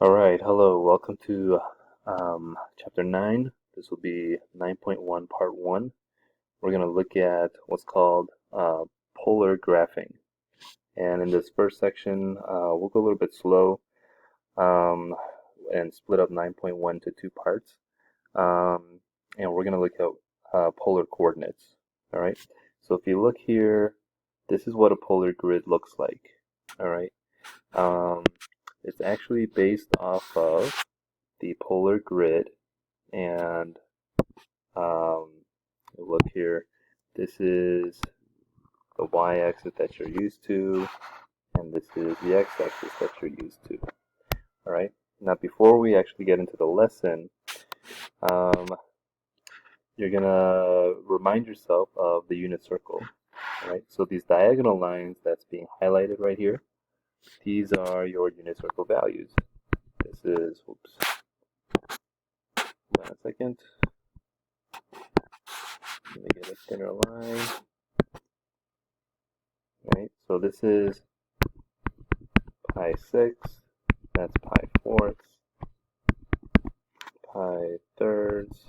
All right, hello, welcome to chapter 9. This will be 9.1, part 1. We're going to look at what's called polar graphing. And in this first section, we'll go a little bit slow um, and split up 9.1 to two parts. And we're going to look at polar coordinates. All right, so if you look here, this is what a polar grid looks like. All right, um, it's actually based off of the polar grid, and look here, this is the y-axis that you're used to, and this is the x-axis that you're used to. All right, now before we actually get into the lesson, um, you're gonna remind yourself of the unit circle. All right, so these diagonal lines that's being highlighted right here, these are your unit circle values. This is, whoops, hold on a second. Let me get a thinner line. Right, so this is pi 6, that's pi fourths, pi thirds,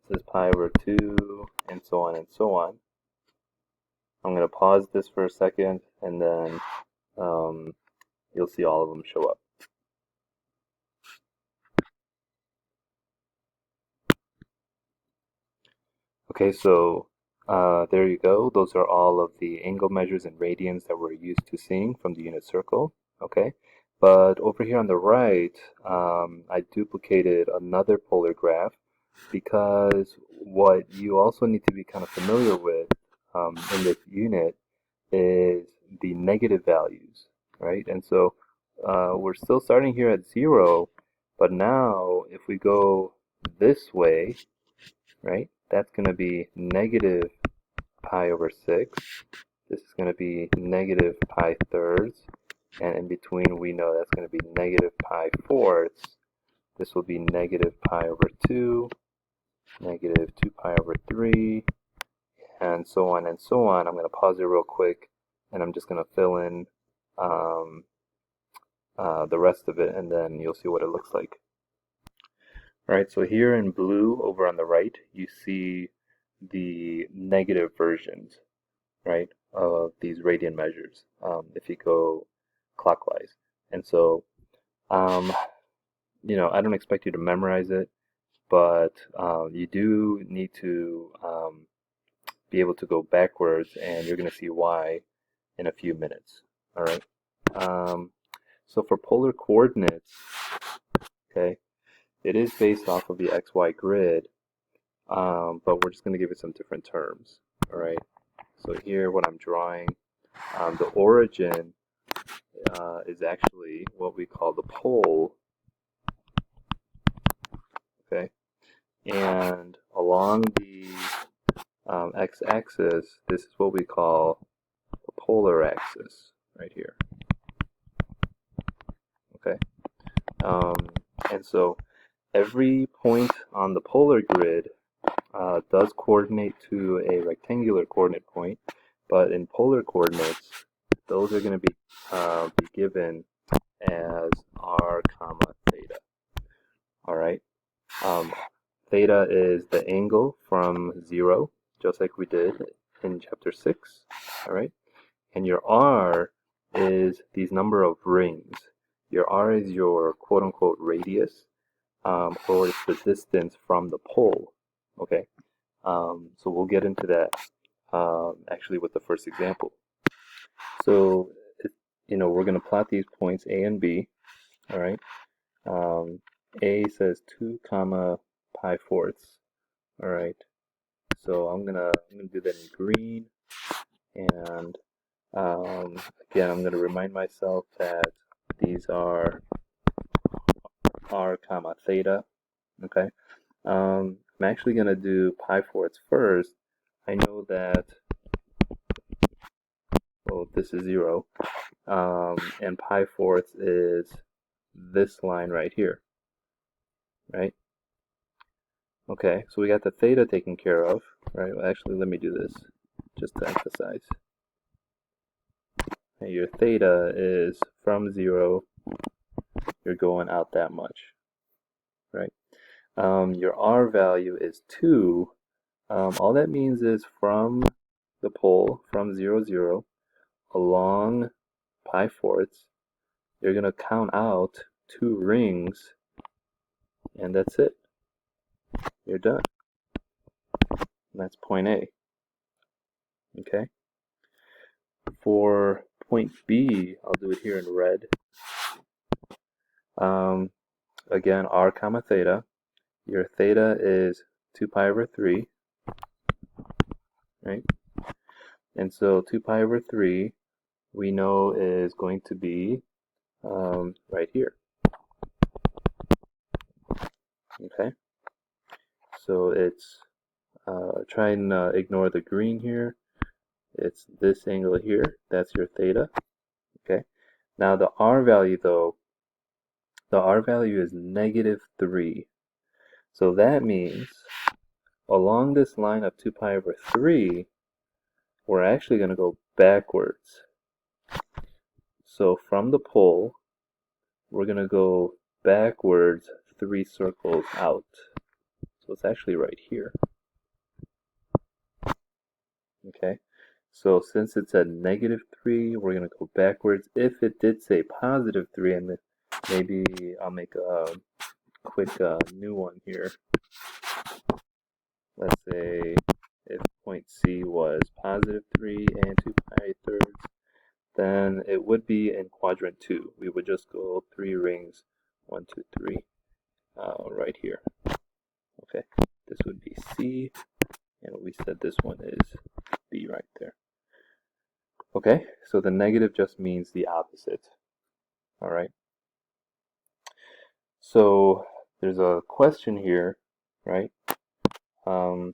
this is pi over 2, and so on and so on. I'm going to pause this for a second, and then you'll see all of them show up. Okay, so there you go. Those are all of the angle measures in radians that we're used to seeing from the unit circle. Okay, but over here on the right, I duplicated another polar graph because what you also need to be kind of familiar with in this unit is the negative values, right? And so we're still starting here at 0, but now if we go this way, right, that's going to be negative pi over 6. This is going to be negative pi thirds. And in between, we know that's going to be negative pi fourths. This will be negative pi over 2, negative 2 pi over 3, and so on and so on. I'm going to pause it real quick, and I'm just going to fill in the rest of it, and then you'll see what it looks like. All right, so here in blue over on the right, you see the negative versions, right, of these radian measures if you go clockwise. And so, you know, I don't expect you to memorize it, but you do need to be able to go backwards, and you're going to see why in a few minutes. All right. So for polar coordinates, okay, it is based off of the XY grid, but we're just going to give it some different terms. All right. So here, what I'm drawing, the origin is actually what we call the pole. Okay. And along the x-axis, this is what we call the polar axis right here. Okay. And so every point on the polar grid does coordinate to a rectangular coordinate point, but in polar coordinates, those are going to be given as r comma theta. All right. Theta is the angle from 0, just like we did in chapter 6. All right. And your r is these number of rings. Your r is your quote-unquote radius, or it's the distance from the pole. Okay. So we'll get into that actually with the first example. So, you know, we're going to plot these points A and B. All right. A says 2 comma pi fourths. All right. So I'm gonna do that in green, and again, I'm gonna remind myself that these are r comma theta. Okay. I'm actually gonna do pi fourths first. I know that, well, this is 0, and pi fourths is this line right here, right? Okay, so we got the theta taken care of, right? Well, actually, let me do this just to emphasize. Okay, your theta is from 0, you're going out that much, right? Your R value is 2. All that means is from the pole, from 0, 0, along pi fourths, you're going to count out 2 rings, and that's it. You're done. And that's point A. Okay? For point B, I'll do it here in red. Again, r comma theta. Your theta is 2 pi over 3, right? And so 2 pi over 3, we know is going to be right here. Okay? So it's, try and ignore the green here. It's this angle here. That's your theta. Okay? Now the r value though, the r value is -3. So that means along this line of 2 pi over 3, we're actually going to go backwards. So from the pole, we're going to go backwards 3 circles out. So it's actually right here. Okay, so since it's at -3, we're going to go backwards. If it did say +3, and maybe I'll make a quick new one here. Let's say if point C was +3 and 2 pi thirds, then it would be in quadrant 2. We would just go 3 rings, 1, 2, 3, right here. Okay, this would be C, and we said this one is B right there. Okay, so the negative just means the opposite. All right. So there's a question here, right? Oh,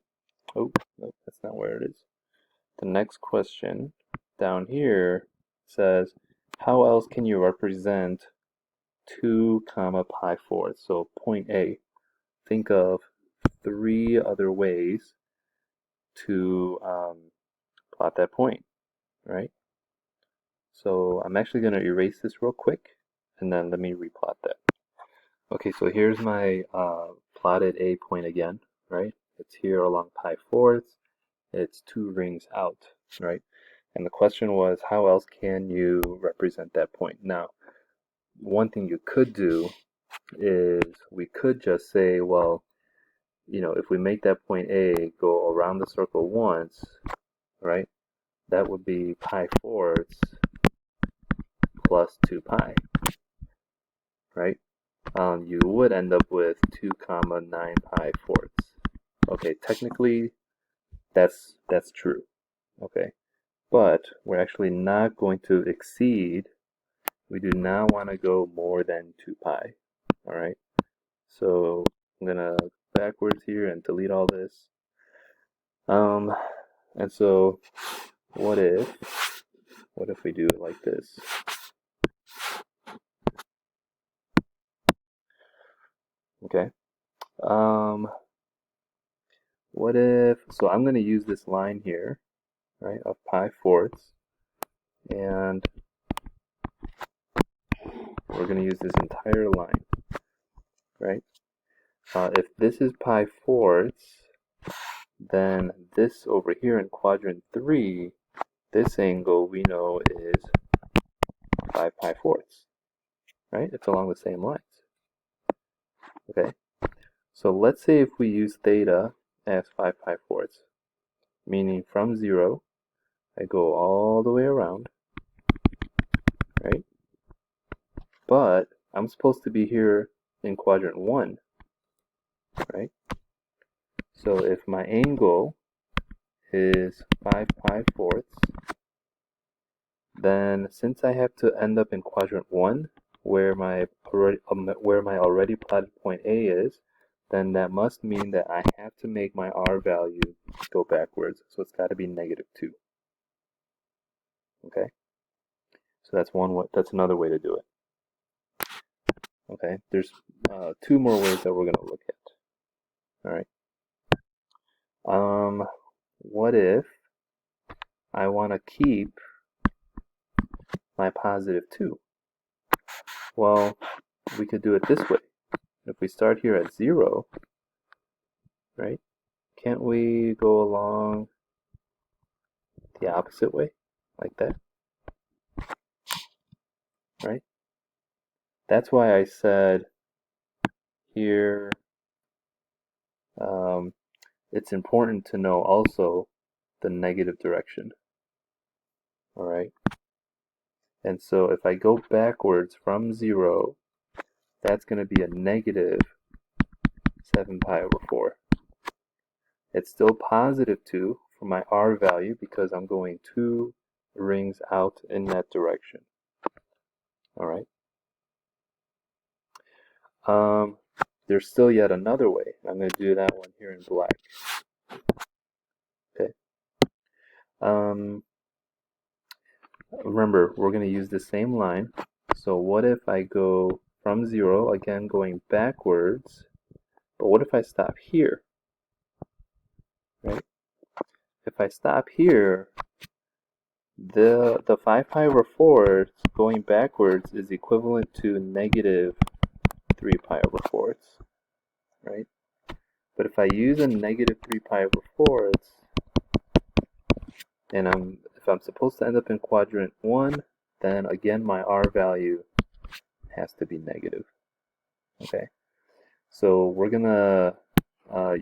no, that's not where it is. The next question down here says, how else can you represent 2 comma pi fourths? So point A, think of 3 other ways to plot that point, right? So I'm actually going to erase this real quick, and then let me replot that. Okay, so here's my plotted A point again, right? It's here along pi fourths. It's 2 rings out, right? And the question was, how else can you represent that point? Now, one thing you could do is we could just say, well, you know, if we make that point A go around the circle once, right, that would be pi fourths plus 2 pi, right? You would end up with 2 comma 9 pi fourths. Okay, technically that's true, okay, but we're actually not going to exceed, we do not want to go more than 2 pi, all right? So I'm gonna backwards here and delete all this. And so what if we do it like this? Okay. What if, so I'm going to use this line here, right, of pi fourths, and we're going to use this entire line, right? If this is pi fourths, then this over here in quadrant 3, this angle we know is 5 pi fourths, right? It's along the same lines. Okay, so let's say if we use theta as 5 pi fourths, meaning from 0, I go all the way around, right? But I'm supposed to be here in quadrant 1, right? So if my angle is 5 pi fourths, then since I have to end up in quadrant 1, where my already plotted point A is, then that must mean that I have to make my R value go backwards. So it's got to be -2. Okay? So that's one way, that's another way to do it. Okay? There's 2 more ways that we're going to look at. All right? What if I want to keep my +2? Well, we could do it this way. If we start here at 0, right, can't we go along the opposite way, like that, right? That's why I said here it's important to know also the negative direction, all right? And so if I go backwards from 0, that's going to be a negative 7 pi over 4. It's still positive 2 for my r value because I'm going 2 rings out in that direction. All right. There's still yet another way. I'm going to do that one here in black. Okay. Remember, we're going to use the same line. So what if I go from 0, again going backwards, but what if I stop here? Right? If I stop here, the 5 pi over 4 going backwards is equivalent to negative 3 pi over 4, right? But if I use a negative 3 pi over 4, and if I'm supposed to end up in quadrant 1, then again my r value has to be negative. Okay, so we're gonna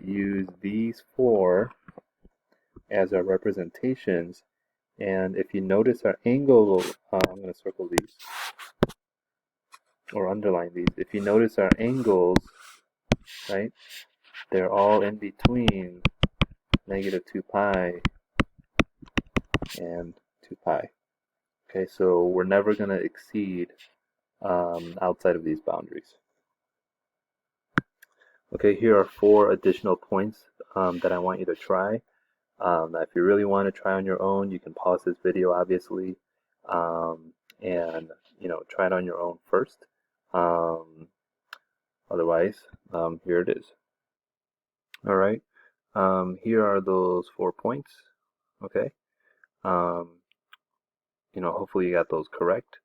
use these 4 as our representations, and if you notice our angle, I'm gonna circle these or underline these. If you notice our angles, right, they're all in between negative 2 pi and 2 pi. Okay, so we're never going to exceed outside of these boundaries. Okay, here are 4 additional points that I want you to try. If you really want to try on your own, you can pause this video, obviously, and try it on your own first. Otherwise, here it is. All right, here are those 4 points. Okay, hopefully you got those correct.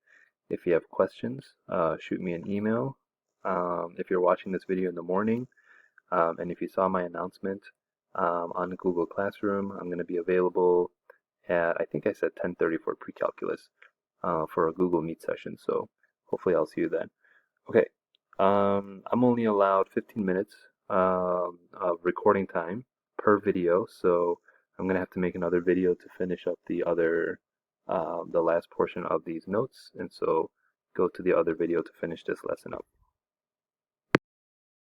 If you have questions, shoot me an email. If you're watching this video in the morning, and if you saw my announcement on Google Classroom, I'm going to be available at, I think I said 10:30 for pre-calculus for a Google Meet session. So hopefully I'll see you then. Okay, I'm only allowed 15 minutes of recording time per video, so I'm going to have to make another video to finish up the last portion of these notes, and so go to the other video to finish this lesson up.